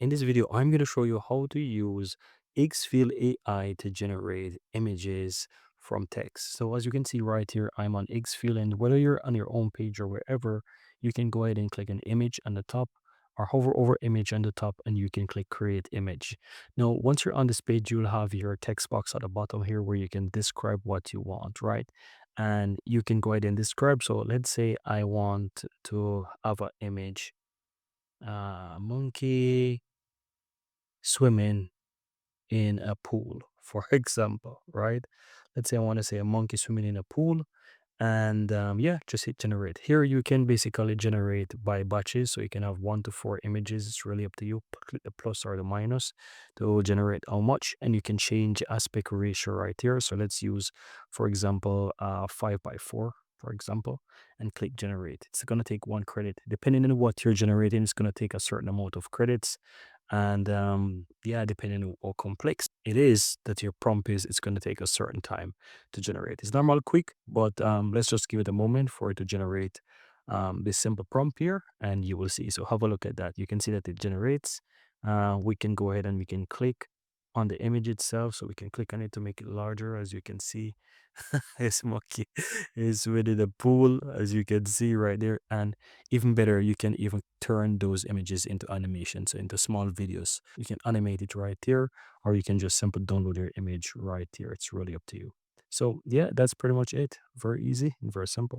In this video, I'm going to show you how to use Higgsfield AI to generate images from text. So as you can see right here, I'm on Higgsfield, and whether you're on your own page or wherever, you can go ahead and click an image on the top or hover over image on the top and you can click create image. Now, once you're on this page, you'll have your text box at the bottom here where you can describe what you want, right? And you can go ahead and describe. So let's say I want to have an image, monkey swimming in a pool, for example, right? Let's say I want to say a monkey swimming in a pool, and yeah, just hit generate. Here you can basically generate by batches, so you can have 1 to 4 images. It's really up to you. Click the plus or the minus to generate how much, and you can change aspect ratio right here. So let's use, for example, 5 by 4. For example, and click generate. It's going to take 1 credit. Depending on what you're generating, it's going to take a certain amount of credits. And yeah, depending on how complex it is that your prompt is, it's going to take a certain time to generate. It's normal quick, but let's just give it a moment for it to generate this simple prompt here, and you will see. So have a look at that. You can see that it generates. We can go ahead and we can click on the image itself. So we can click on it to make it larger. As you can see, this monkey is within the pool, as you can see right there. And even better, you can even turn those images into animations, so into small videos. You can animate it right here, or you can just simply download your image right here. It's really up to you. So yeah, that's pretty much it. Very easy and very simple.